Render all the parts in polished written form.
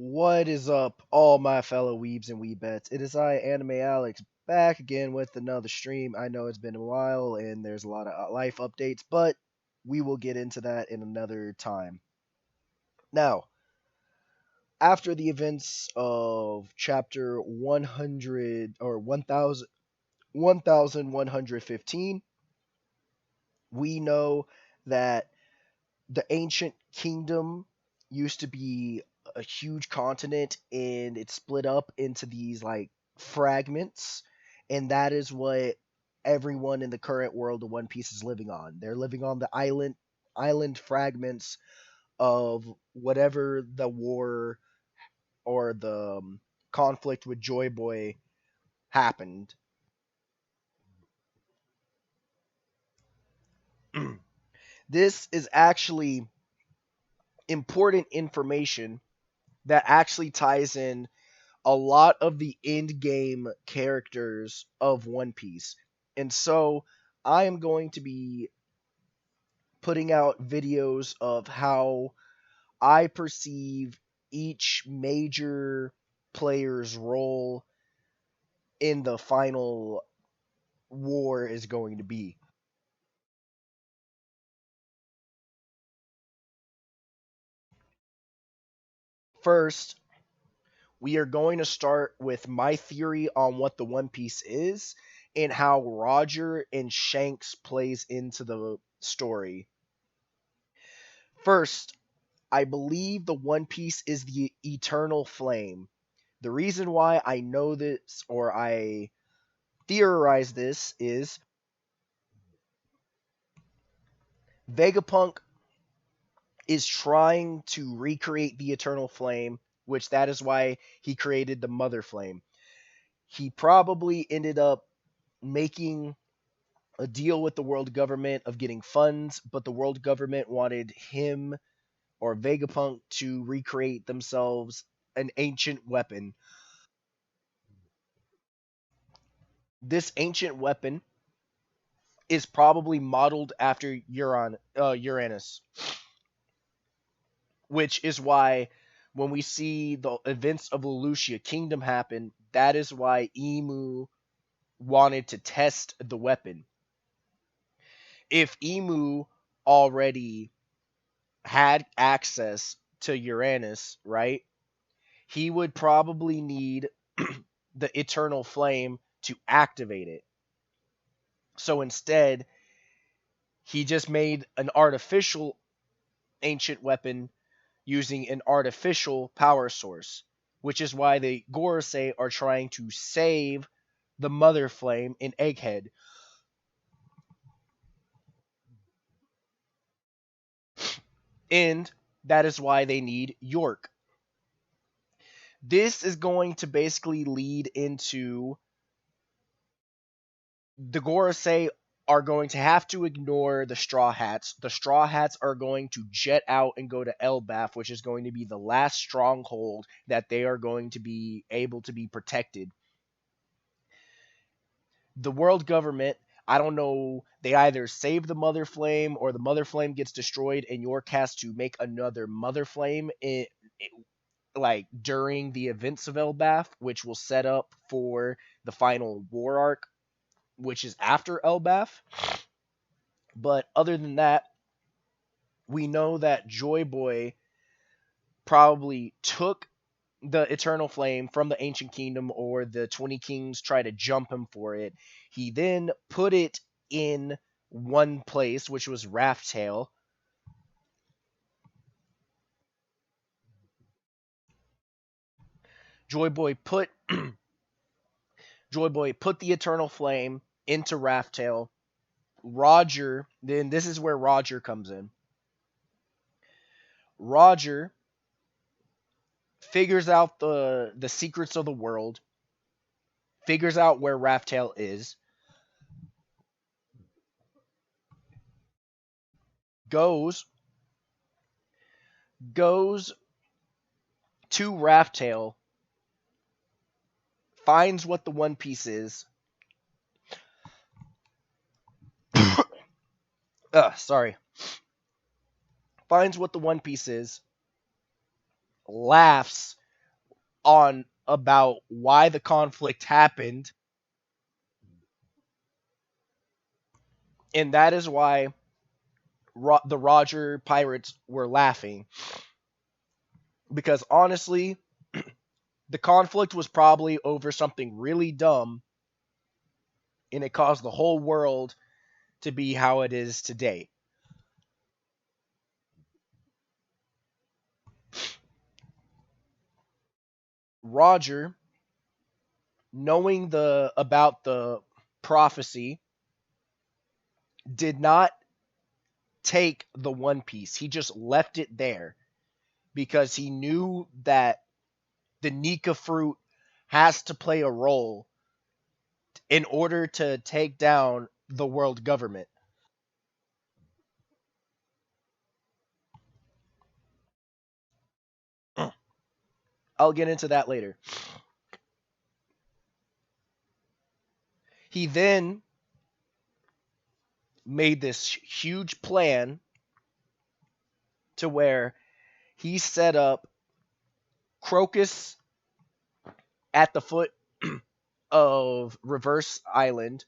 What is up, all my fellow weebs and weebettes? It is I, Anime Alex, back again with another stream. I know it's been a while and there's a lot of life updates, but we will get into that in another time. Now, after the events of chapter 100 or 1115, we know that the ancient kingdom used to be a huge continent and it split up into these like fragments, and that is what everyone in the current world of One Piece is living on. They're living on the island fragments of whatever the war or the conflict with Joy Boy happened. This is actually important information that actually ties in a lot of the end game characters of One Piece. And so I am going to be putting out videos of how I perceive each major player's role in the final war is going to be. First, we are going to start with my theory on what the One Piece is and how Roger and Shanks plays into the story. First, I believe the One Piece is the eternal flame. The reason why I know this or I theorize this is Vegapunk is trying to recreate the eternal flame, which that is why he created the mother flame. He probably ended up making a deal with the world government of getting funds, but the world government wanted him or Vegapunk to recreate themselves an ancient weapon. This ancient weapon is probably modeled after Uranus, which is why when we see the events of the Lucia Kingdom happen, that is why Emu wanted to test the weapon. If Emu already had access to Uranus, right, he would probably need the Eternal Flame to activate it. So instead, he just made an artificial ancient weapon using an artificial power source, which is why the Gorosei are trying to save the Mother Flame in Egghead. And that is why they need York. This is going to basically lead into the Gorosei are going to have to ignore the Straw Hats. The Straw Hats are going to jet out and go to Elbaf, which is going to be the last stronghold that they are going to be able to be protected. The world government, I don't know, they either save the Mother Flame or the Mother Flame gets destroyed and York has to make another Mother Flame like during the events of Elbaf, which will set up for the final war arc, which is after Elbaf. But other than that, we know that Joy Boy probably took the Eternal Flame from the Ancient Kingdom, or the 20 Kings try to jump him for it. He then put it in one place, which was Raftail. Joy Boy put Joy Boy put the Eternal Flame into Raftail. Roger, then this is where Roger comes in. Roger figures out the secrets of the world, figures out where Raftail is, goes goes to Raftail, finds what the One Piece is. Sorry. Finds what the One Piece is, laughs, on about why the conflict happened, and that is why the Roger pirates were laughing, because honestly, the conflict was probably over something really dumb, and it caused the whole world to be how it is today. Roger, knowing the about the prophecy, did not take the One Piece. He just left it there because he knew that the Nika fruit has to play a role in order to take down the world government. I'll get into that later. He then made this huge plan to where he set up Crocus at the foot of Reverse Island,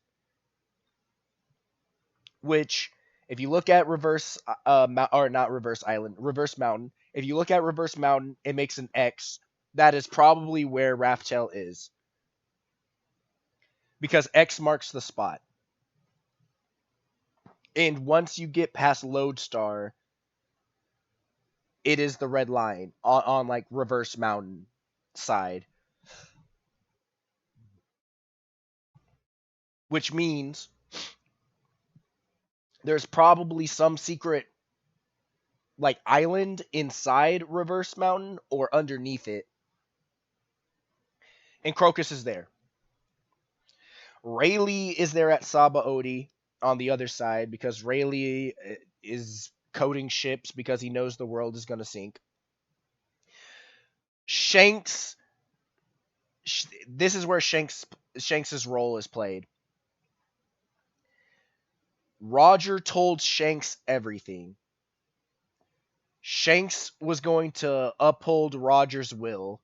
which, if you look at or not Reverse Island, Reverse Mountain, if you look at Reverse Mountain, it makes an X. That is probably where Raftel is, because X marks the spot. And once you get past Lodestar, it is the red line on like Reverse Mountain side, which means there's probably some secret like island inside Reverse Mountain or underneath it, and Crocus is there. Rayleigh is there at Sabaody on the other side because Rayleigh is coding ships because he knows the world is going to sink. Shanks, this is where Shanks's role is played. Roger told Shanks everything. Shanks was going to uphold Roger's will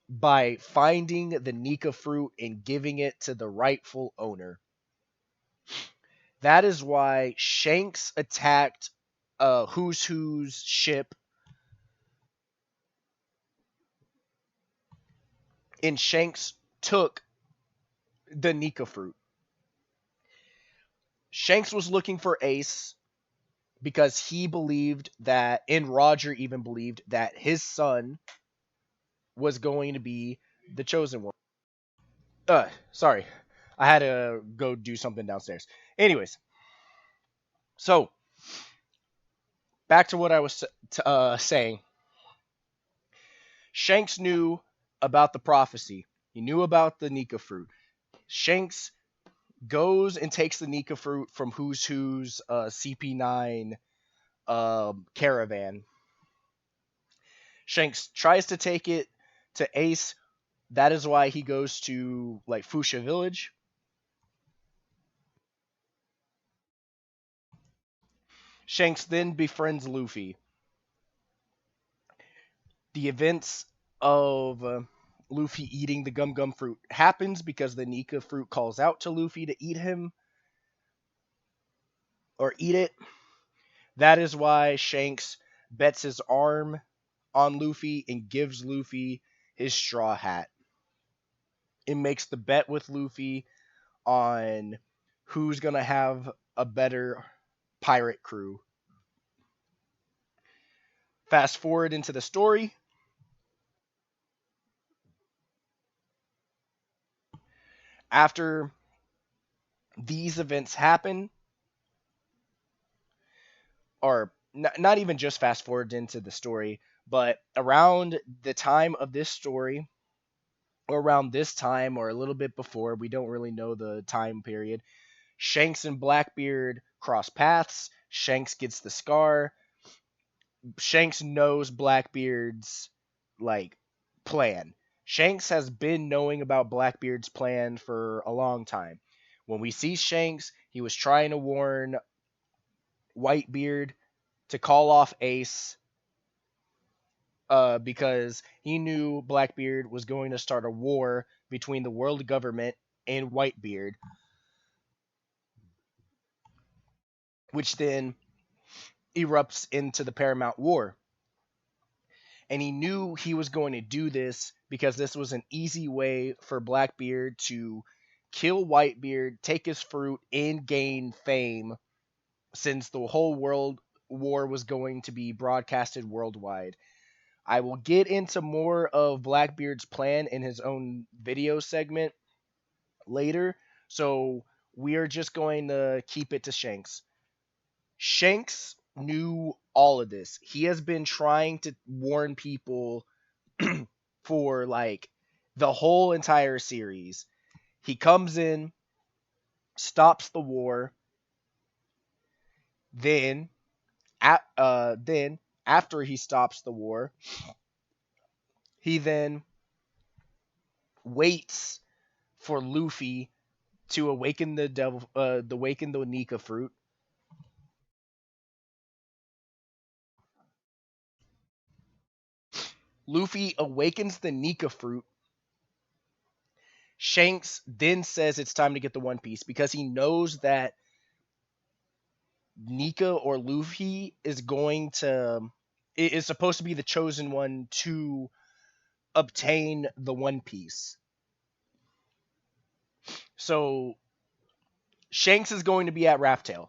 by finding the Nika fruit and giving it to the rightful owner. That is why Shanks attacked Who's Who's ship, and Shanks took the Nika fruit. Shanks was looking for Ace because he believed that, and Roger even believed that his son was going to be the chosen one. Sorry, I had to go do something downstairs. Anyways, so back to what I was saying. Shanks knew about the prophecy. He knew about the Nika fruit. Shanks goes and takes the Nika fruit from Who's Who's CP9 caravan. Shanks tries to take it to Ace. That is why he goes to like Fuchsia Village. Shanks then befriends Luffy. The events of Luffy eating the Gum Gum fruit happens because the Nika fruit calls out to Luffy to eat him or eat it. That is why Shanks bets his arm on Luffy and gives Luffy his straw hat. It makes the bet with Luffy on who's going to have a better pirate crew. Fast forward into the story. After these events happen, or not even just fast forward into the story, but around the time of this story, or around this time, or a little bit before, we don't really know the time period, Shanks and Blackbeard cross paths. Shanks gets the scar. Shanks knows Blackbeard's like plan. Shanks has been knowing about Blackbeard's plan for a long time. When we see Shanks, he was trying to warn Whitebeard to call off Ace because he knew Blackbeard was going to start a war between the world government and Whitebeard, which then erupts into the Paramount War. And he knew he was going to do this because this was an easy way for Blackbeard to kill Whitebeard, take his fruit, and gain fame, since the whole world war was going to be broadcasted worldwide. I will get into more of Blackbeard's plan in his own video segment later, so we are just going to keep it to Shanks. Shanks knew all of this. He has been trying to warn people for like the whole entire series. He comes in, stops the war, then then after he stops the war, he then waits for Luffy to awaken the devil, awaken the Nika fruit. Luffy awakens the Nika fruit. Shanks then says it's time to get the One Piece because he knows that Nika or Luffy is going to is supposed to be the chosen one to obtain the One Piece. So Shanks is going to be at Raftail.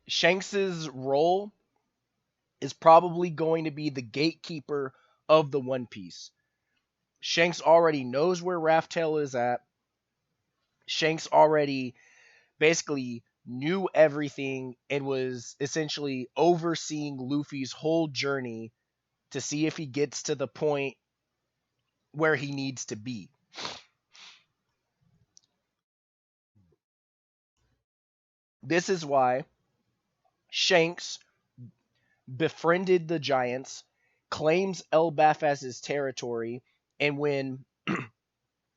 Shanks's role is probably going to be the gatekeeper of the One Piece. Shanks already knows where Raftail is at. Shanks already basically knew everything and was essentially overseeing Luffy's whole journey to see if he gets to the point where he needs to be. This is why Shanks befriended the giants, claims Elbaf as his territory, and when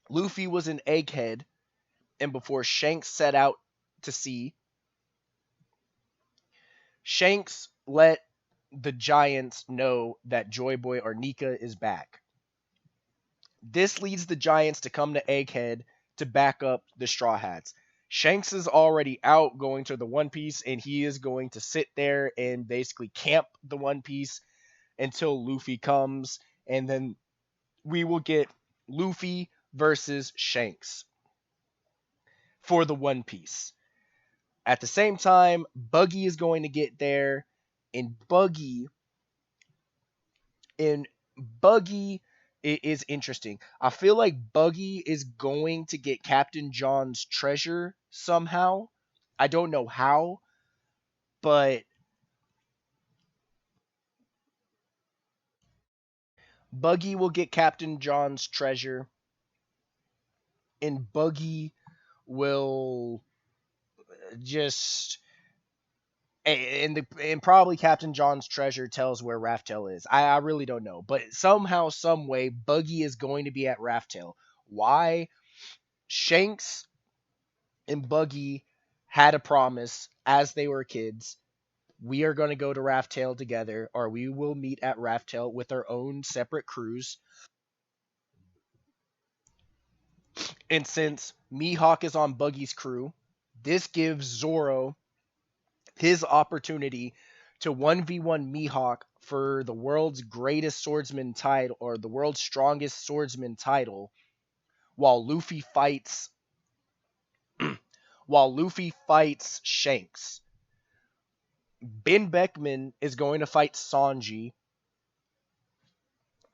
Luffy was an egghead, and before Shanks set out to sea, Shanks let the giants know that Joy Boy or Nika is back. This leads the giants to come to Egghead to back up the Straw Hats. Shanks is already out going to the One Piece, and he is going to sit there and basically camp the One Piece until Luffy comes, and then we will get Luffy versus Shanks for the One Piece. At the same time, Buggy is going to get there, and and Buggy is interesting. I feel like Buggy is going to get Captain John's treasure somehow. I don't know how, but Buggy will get Captain John's treasure, and Buggy will just and probably Captain John's treasure tells where Raftel is. I really don't know, but somehow, some way, Buggy is going to be at Raftel. Why? Shanks and Buggy had a promise as they were kids. We are going to go to Raftel together, or we will meet at Raftel with our own separate crews. And since Mihawk is on Buggy's crew, this gives Zoro his opportunity to 1v1 Mihawk for the world's greatest swordsman title or the world's strongest swordsman title while Luffy fights while Luffy fights Shanks. Ben Beckman is going to fight Sanji.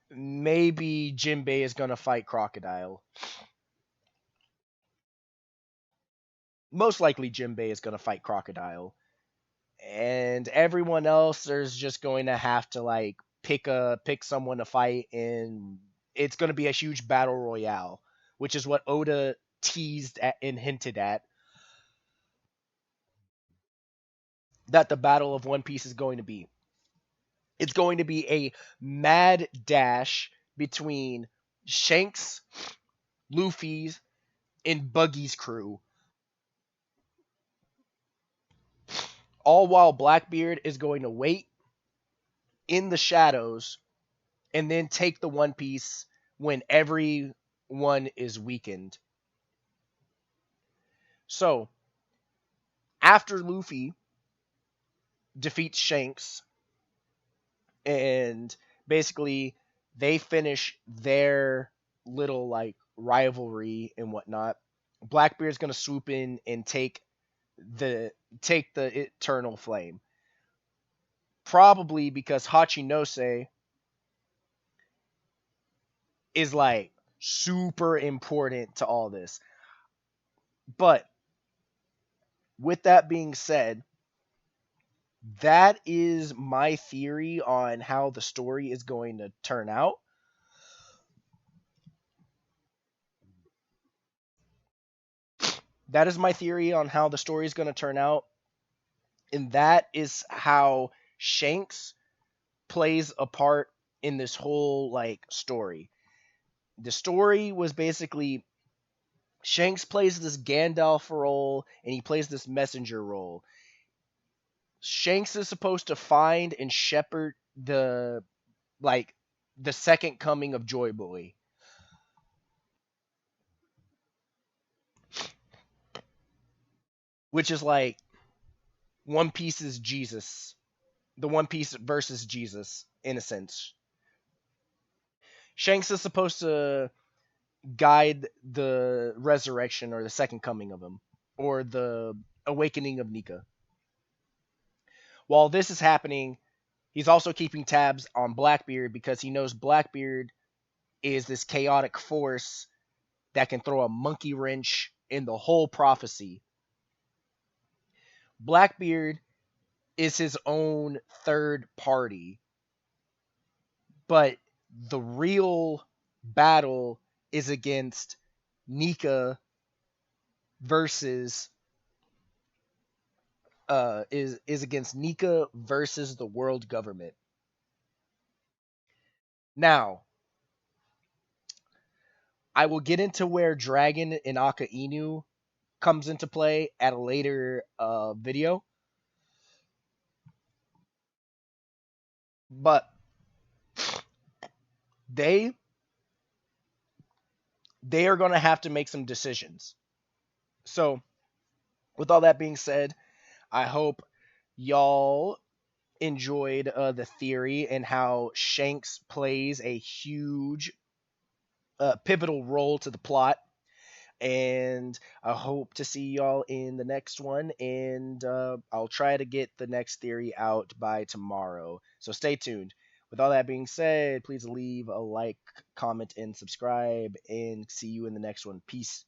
Maybe Jinbei is going to fight Crocodile. Most likely Jinbei is going to fight Crocodile. And everyone else there's just going to have to like pick someone to fight, and it's going to be a huge battle royale, which is what Oda teased at and hinted at, that the battle of One Piece is going to be. It's going to be a mad dash between Shanks, Luffy's, and Buggy's crew. All while Blackbeard is going to wait in the shadows and then take the One Piece when everyone is weakened. So, after Luffy defeats Shanks and basically they finish their little like rivalry and whatnot, Blackbeard's gonna swoop in and the the eternal flame. Probably because Hachinose is like super important to all this. But with that being said, that is my theory on how the story is going to turn out. That is my theory on how the story is going to turn out. And that is how Shanks plays a part in this whole like story. The story was basically Shanks plays this Gandalf role and he plays this messenger role. Shanks is supposed to find and shepherd like the second coming of Joy Boy, which is like One Piece's Jesus. The One Piece versus Jesus in a sense. Shanks is supposed to guide the resurrection or the second coming of him or the awakening of Nika. While this is happening, he's also keeping tabs on Blackbeard because he knows Blackbeard is this chaotic force that can throw a monkey wrench in the whole prophecy. Blackbeard is his own third party, but the real battle is against Nika versus is against Nika versus the world government. Now, I will get into where Dragon and Aka Inu comes into play at a later video, but they they are going to have to make some decisions. So, with all that being said, I hope y'all enjoyed the theory and how Shanks plays a huge pivotal role to the plot. And I hope to see y'all in the next one. And I'll try to get the next theory out by tomorrow. So stay tuned. With all that being said, please leave a like, comment, and subscribe. And see you in the next one. Peace.